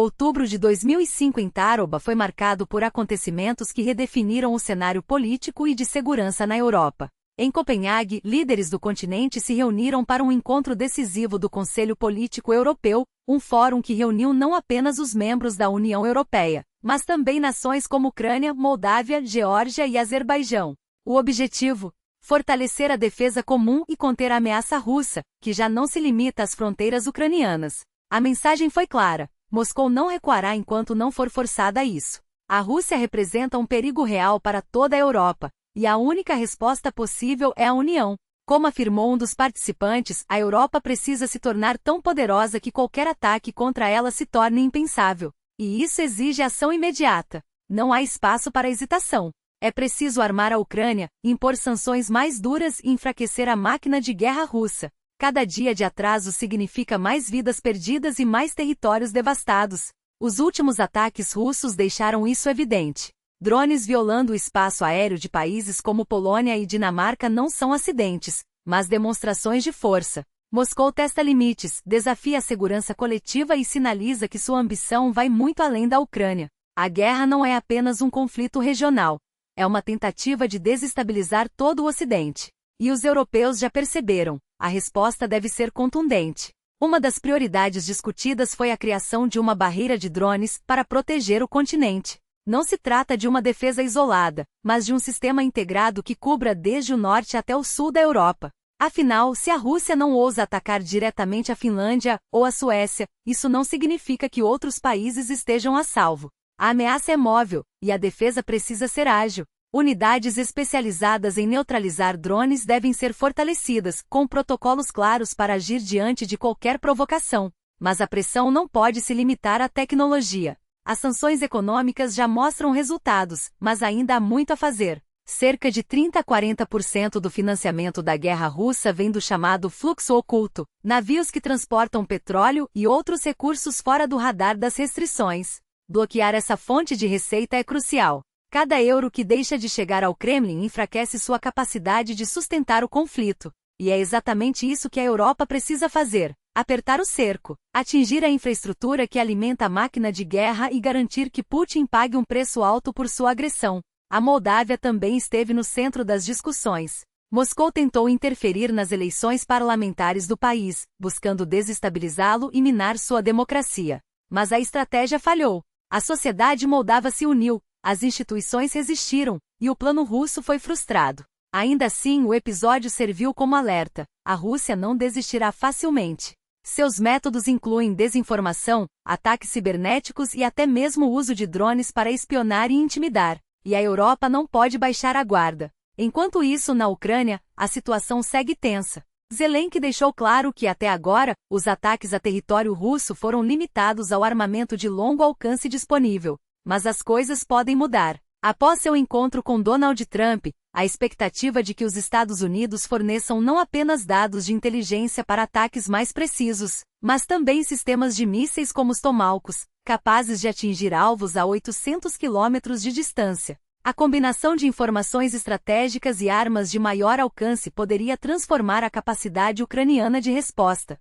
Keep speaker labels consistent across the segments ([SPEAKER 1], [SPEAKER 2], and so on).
[SPEAKER 1] outubro de 2005 em Tarouba foi marcado por acontecimentos que redefiniram o cenário político e de segurança na Europa. Em Copenhague, líderes do continente se reuniram para um encontro decisivo do Conselho Político Europeu, um fórum que reuniu não apenas os membros da União Europeia, mas também nações como Ucrânia, Moldávia, Geórgia e Azerbaijão. O objetivo? Fortalecer a defesa comum e conter a ameaça russa, que já não se limita às fronteiras ucranianas. A mensagem foi clara: Moscou não recuará enquanto não for forçada a isso. A Rússia representa um perigo real para toda a Europa, e a única resposta possível é a união. Como afirmou um dos participantes, a Europa precisa se tornar tão poderosa que qualquer ataque contra ela se torne impensável. E isso exige ação imediata. Não há espaço para hesitação. É preciso armar a Ucrânia, impor sanções mais duras e enfraquecer a máquina de guerra russa. Cada dia de atraso significa mais vidas perdidas e mais territórios devastados. Os últimos ataques russos deixaram isso evidente. Drones violando o espaço aéreo de países como Polônia e Dinamarca não são acidentes, mas demonstrações de força. Moscou testa limites, desafia a segurança coletiva e sinaliza que sua ambição vai muito além da Ucrânia. A guerra não é apenas um conflito regional. É uma tentativa de desestabilizar todo o Ocidente. E os europeus já perceberam, a resposta deve ser contundente. Uma das prioridades discutidas foi a criação de uma barreira de drones para proteger o continente. Não se trata de uma defesa isolada, mas de um sistema integrado que cubra desde o norte até o sul da Europa. Afinal, se a Rússia não ousa atacar diretamente a Finlândia ou a Suécia, isso não significa que outros países estejam a salvo. A ameaça é móvel, e a defesa precisa ser ágil. Unidades especializadas em neutralizar drones devem ser fortalecidas, com protocolos claros para agir diante de qualquer provocação. Mas a pressão não pode se limitar à tecnologia. As sanções econômicas já mostram resultados, mas ainda há muito a fazer. Cerca de 30 a 40% do financiamento da guerra russa vem do chamado fluxo oculto, navios que transportam petróleo e outros recursos fora do radar das restrições. Bloquear essa fonte de receita é crucial. Cada euro que deixa de chegar ao Kremlin enfraquece sua capacidade de sustentar o conflito. E é exatamente isso que a Europa precisa fazer: apertar o cerco, atingir a infraestrutura que alimenta a máquina de guerra e garantir que Putin pague um preço alto por sua agressão. A Moldávia também esteve no centro das discussões. Moscou tentou interferir nas eleições parlamentares do país, buscando desestabilizá-lo e minar sua democracia. Mas a estratégia falhou. A sociedade moldava se uniu, as instituições resistiram, e o plano russo foi frustrado. Ainda assim, o episódio serviu como alerta: a Rússia não desistirá facilmente. Seus métodos incluem desinformação, ataques cibernéticos e até mesmo o uso de drones para espionar e intimidar. E a Europa não pode baixar a guarda. Enquanto isso, na Ucrânia, a situação segue tensa. Zelensky deixou claro que, até agora, os ataques a território russo foram limitados ao armamento de longo alcance disponível. Mas as coisas podem mudar. Após seu encontro com Donald Trump, a expectativa de que os Estados Unidos forneçam não apenas dados de inteligência para ataques mais precisos, mas também sistemas de mísseis como os Tomahawks, capazes de atingir alvos a 800 quilômetros de distância. A combinação de informações estratégicas e armas de maior alcance poderia transformar a capacidade ucraniana de resposta.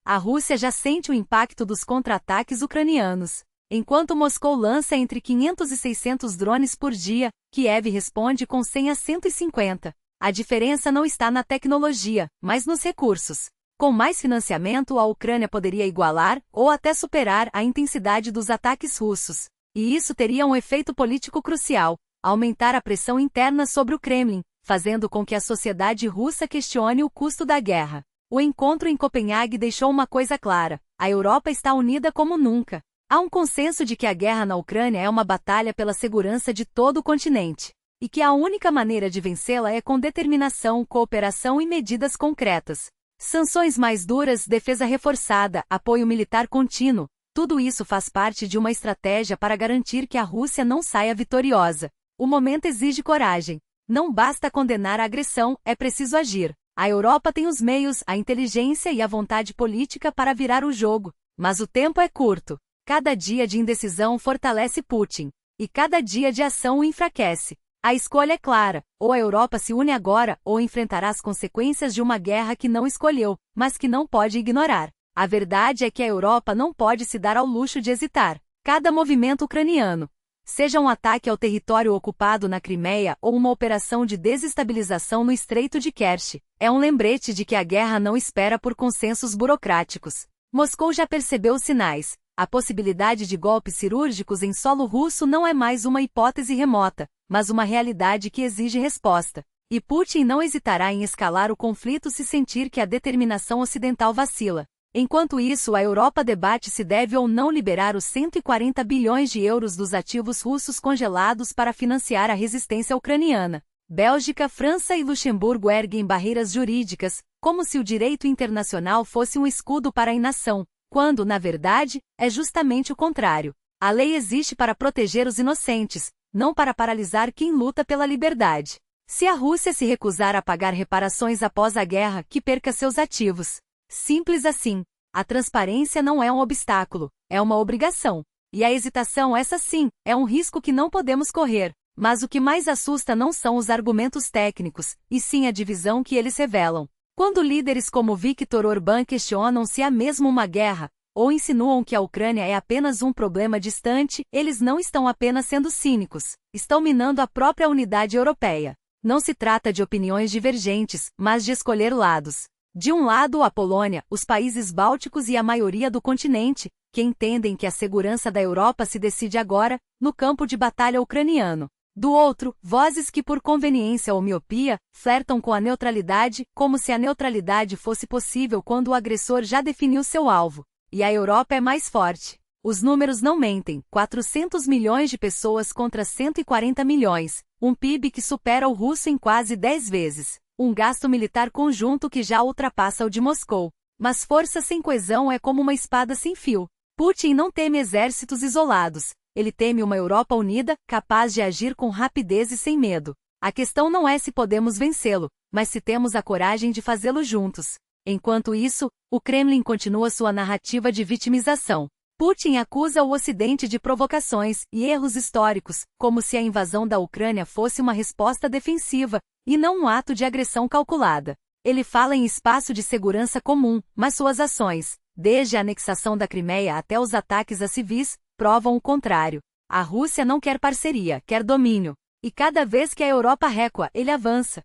[SPEAKER 1] A Rússia já sente o impacto dos contra-ataques ucranianos. Enquanto Moscou lança entre 500 e 600 drones por dia, Kiev responde com 100 a 150. A diferença não está na tecnologia, mas nos recursos. Com mais financiamento, a Ucrânia poderia igualar, ou até superar, a intensidade dos ataques russos. E isso teria um efeito político crucial: aumentar a pressão interna sobre o Kremlin, fazendo com que a sociedade russa questione o custo da guerra. O encontro em Copenhague deixou uma coisa clara: a Europa está unida como nunca. Há um consenso de que a guerra na Ucrânia é uma batalha pela segurança de todo o continente, e que a única maneira de vencê-la é com determinação, cooperação e medidas concretas. Sanções mais duras, defesa reforçada, apoio militar contínuo, tudo isso faz parte de uma estratégia para garantir que a Rússia não saia vitoriosa. O momento exige coragem. Não basta condenar a agressão, é preciso agir. A Europa tem os meios, a inteligência e a vontade política para virar o jogo, mas o tempo é curto. Cada dia de indecisão fortalece Putin, e cada dia de ação o enfraquece. A escolha é clara: ou a Europa se une agora, ou enfrentará as consequências de uma guerra que não escolheu, mas que não pode ignorar. A verdade é que a Europa não pode se dar ao luxo de hesitar. Cada movimento ucraniano, seja um ataque ao território ocupado na Crimeia ou uma operação de desestabilização no Estreito de Kerch, é um lembrete de que a guerra não espera por consensos burocráticos. Moscou já percebeu os sinais. A possibilidade de golpes cirúrgicos em solo russo não é mais uma hipótese remota, mas uma realidade que exige resposta. E Putin não hesitará em escalar o conflito se sentir que a determinação ocidental vacila. Enquanto isso, a Europa debate se deve ou não liberar os 140 bilhões de euros dos ativos russos congelados para financiar a resistência ucraniana. Bélgica, França e Luxemburgo erguem barreiras jurídicas, como se o direito internacional fosse um escudo para a inação, quando, na verdade, é justamente o contrário. A lei existe para proteger os inocentes, não para paralisar quem luta pela liberdade. Se a Rússia se recusar a pagar reparações após a guerra, que perca seus ativos. Simples assim. A transparência não é um obstáculo, é uma obrigação. E a hesitação, essa sim, é um risco que não podemos correr. Mas o que mais assusta não são os argumentos técnicos, e sim a divisão que eles revelam. Quando líderes como Viktor Orbán questionam se há mesmo uma guerra, ou insinuam que a Ucrânia é apenas um problema distante, eles não estão apenas sendo cínicos, estão minando a própria unidade europeia. Não se trata de opiniões divergentes, mas de escolher lados. De um lado, a Polônia, os países bálticos e a maioria do continente, que entendem que a segurança da Europa se decide agora, no campo de batalha ucraniano. Do outro, vozes que por conveniência ou miopia, flertam com a neutralidade, como se a neutralidade fosse possível quando o agressor já definiu seu alvo. E a Europa é mais forte. Os números não mentem, 400 milhões de pessoas contra 140 milhões, um PIB que supera o russo em quase 10 vezes, um gasto militar conjunto que já ultrapassa o de Moscou. Mas força sem coesão é como uma espada sem fio. Putin não teme exércitos isolados. Ele teme uma Europa unida, capaz de agir com rapidez e sem medo. A questão não é se podemos vencê-lo, mas se temos a coragem de fazê-lo juntos. Enquanto isso, o Kremlin continua sua narrativa de vitimização. Putin acusa o Ocidente de provocações e erros históricos, como se a invasão da Ucrânia fosse uma resposta defensiva, e não um ato de agressão calculada. Ele fala em espaço de segurança comum, mas suas ações, desde a anexação da Crimeia até os ataques a civis, provam o contrário. A Rússia não quer parceria, quer domínio. E cada vez que a Europa recua, ele avança.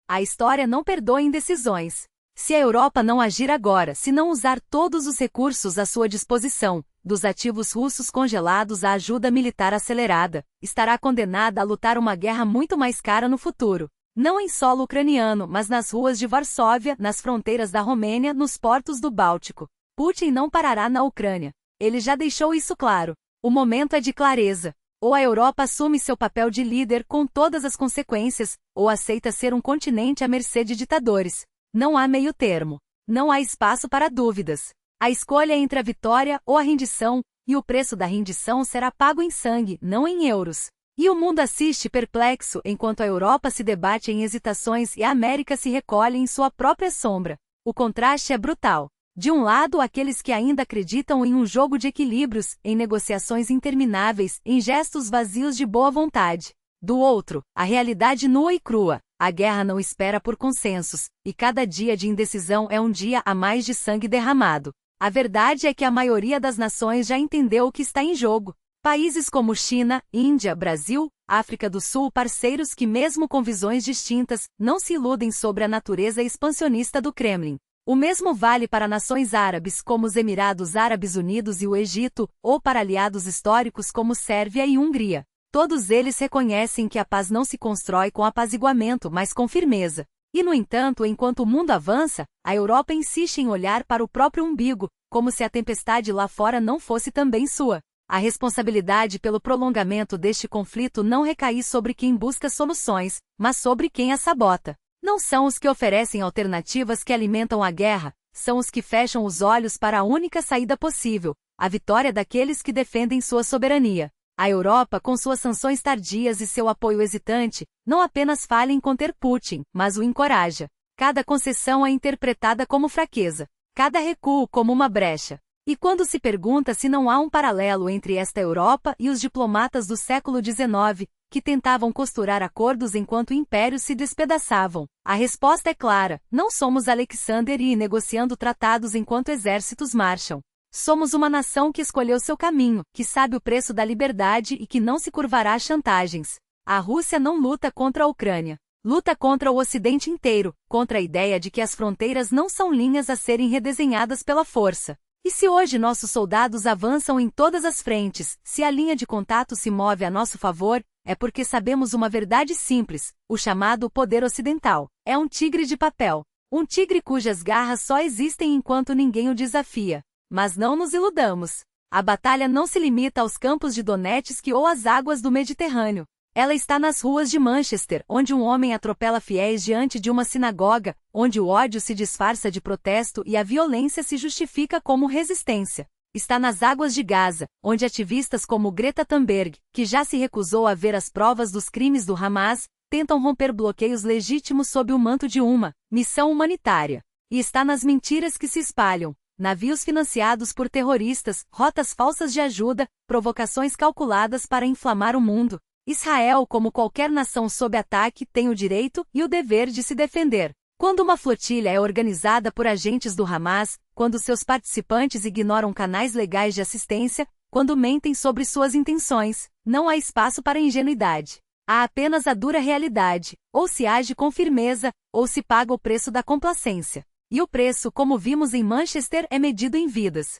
[SPEAKER 1] A história não perdoa indecisões. Se a Europa não agir agora, se não usar todos os recursos à sua disposição, dos ativos russos congelados à ajuda militar acelerada, estará condenada a lutar uma guerra muito mais cara no futuro. Não em solo ucraniano, mas nas ruas de Varsóvia, nas fronteiras da Romênia, nos portos do Báltico. Putin não parará na Ucrânia. Ele já deixou isso claro. O momento é de clareza. Ou a Europa assume seu papel de líder com todas as consequências, ou aceita ser um continente à mercê de ditadores. Não há meio termo. Não há espaço para dúvidas. A escolha é entre a vitória ou a rendição, e o preço da rendição será pago em sangue, não em euros. E o mundo assiste perplexo enquanto a Europa se debate em hesitações e a América se recolhe em sua própria sombra. O contraste é brutal. De um lado, aqueles que ainda acreditam em um jogo de equilíbrios, em negociações intermináveis, em gestos vazios de boa vontade. Do outro, a realidade nua e crua. A guerra não espera por consensos, e cada dia de indecisão é um dia a mais de sangue derramado. A verdade é que a maioria das nações já entendeu o que está em jogo. Países como China, Índia, Brasil, África do Sul, parceiros que mesmo com visões distintas, não se iludem sobre a natureza expansionista do Kremlin. O mesmo vale para nações árabes como os Emirados Árabes Unidos e o Egito, ou para aliados históricos como Sérvia e Hungria. Todos eles reconhecem que a paz não se constrói com apaziguamento, mas com firmeza. E, no entanto, enquanto o mundo avança, a Europa insiste em olhar para o próprio umbigo, como se a tempestade lá fora não fosse também sua. A responsabilidade pelo prolongamento deste conflito não recai sobre quem busca soluções, mas sobre quem as sabota. Não são os que oferecem alternativas que alimentam a guerra, são os que fecham os olhos para a única saída possível, a vitória daqueles que defendem sua soberania. A Europa, com suas sanções tardias e seu apoio hesitante, não apenas falha em conter Putin, mas o encoraja. Cada concessão é interpretada como fraqueza, cada recuo como uma brecha. E quando se pergunta se não há um paralelo entre esta Europa e os diplomatas do século XIX, que tentavam costurar acordos enquanto impérios se despedaçavam. A resposta é clara: não somos Alexander e negociando tratados enquanto exércitos marcham. Somos uma nação que escolheu seu caminho, que sabe o preço da liberdade e que não se curvará a chantagens. A Rússia não luta contra a Ucrânia. Luta contra o Ocidente inteiro, contra a ideia de que as fronteiras não são linhas a serem redesenhadas pela força. E se hoje nossos soldados avançam em todas as frentes, se a linha de contato se move a nosso favor, é porque sabemos uma verdade simples: o chamado poder ocidental é um tigre de papel. Um tigre cujas garras só existem enquanto ninguém o desafia. Mas não nos iludamos. A batalha não se limita aos campos de Donetsk ou às águas do Mediterrâneo. Ela está nas ruas de Manchester, onde um homem atropela fiéis diante de uma sinagoga, onde o ódio se disfarça de protesto e a violência se justifica como resistência. Está nas águas de Gaza, onde ativistas como Greta Thunberg, que já se recusou a ver as provas dos crimes do Hamas, tentam romper bloqueios legítimos sob o manto de uma missão humanitária. E está nas mentiras que se espalham. Navios financiados por terroristas, rotas falsas de ajuda, provocações calculadas para inflamar o mundo. Israel, como qualquer nação sob ataque, tem o direito e o dever de se defender. Quando uma flotilha é organizada por agentes do Hamas, quando seus participantes ignoram canais legais de assistência, quando mentem sobre suas intenções, não há espaço para ingenuidade. Há apenas a dura realidade: ou se age com firmeza, ou se paga o preço da complacência. E o preço, como vimos em Manchester, é medido em vidas.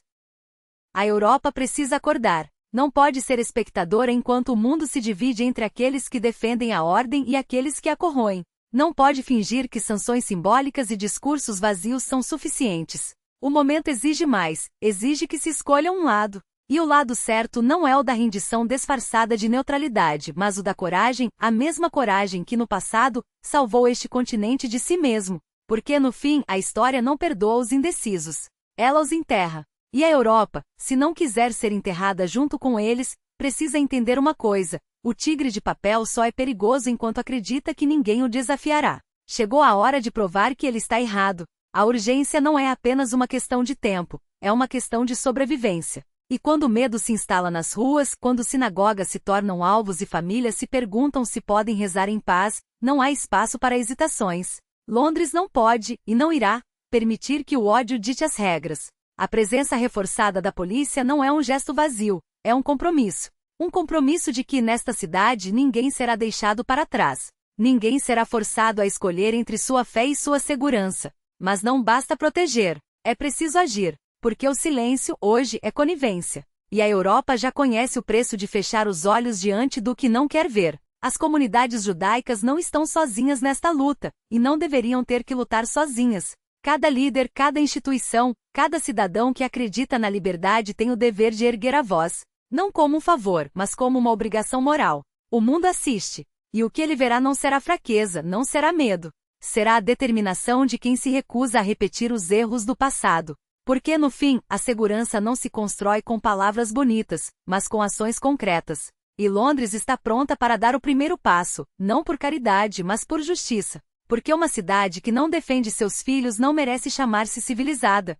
[SPEAKER 1] A Europa precisa acordar. Não pode ser espectadora enquanto o mundo se divide entre aqueles que defendem a ordem e aqueles que a corroem. Não pode fingir que sanções simbólicas e discursos vazios são suficientes. O momento exige mais, exige que se escolha um lado. E o lado certo não é o da rendição disfarçada de neutralidade, mas o da coragem, a mesma coragem que no passado salvou este continente de si mesmo. Porque no fim, a história não perdoa os indecisos. Ela os enterra. E a Europa, se não quiser ser enterrada junto com eles, precisa entender uma coisa: o tigre de papel só é perigoso enquanto acredita que ninguém o desafiará. Chegou a hora de provar que ele está errado. A urgência não é apenas uma questão de tempo, é uma questão de sobrevivência. E quando o medo se instala nas ruas, quando sinagogas se tornam alvos e famílias se perguntam se podem rezar em paz, não há espaço para hesitações. Londres não pode, e não irá, permitir que o ódio dite as regras. A presença reforçada da polícia não é um gesto vazio, é um compromisso. Um compromisso de que nesta cidade ninguém será deixado para trás. Ninguém será forçado a escolher entre sua fé e sua segurança. Mas não basta proteger, é preciso agir, porque o silêncio, hoje, é conivência. E a Europa já conhece o preço de fechar os olhos diante do que não quer ver. As comunidades judaicas não estão sozinhas nesta luta, e não deveriam ter que lutar sozinhas. Cada líder, cada instituição, cada cidadão que acredita na liberdade tem o dever de erguer a voz, não como um favor, mas como uma obrigação moral. O mundo assiste, e o que ele verá não será fraqueza, não será medo. Será a determinação de quem se recusa a repetir os erros do passado. Porque no fim, a segurança não se constrói com palavras bonitas, mas com ações concretas. E Londres está pronta para dar o primeiro passo, não por caridade, mas por justiça. Porque uma cidade que não defende seus filhos não merece chamar-se civilizada.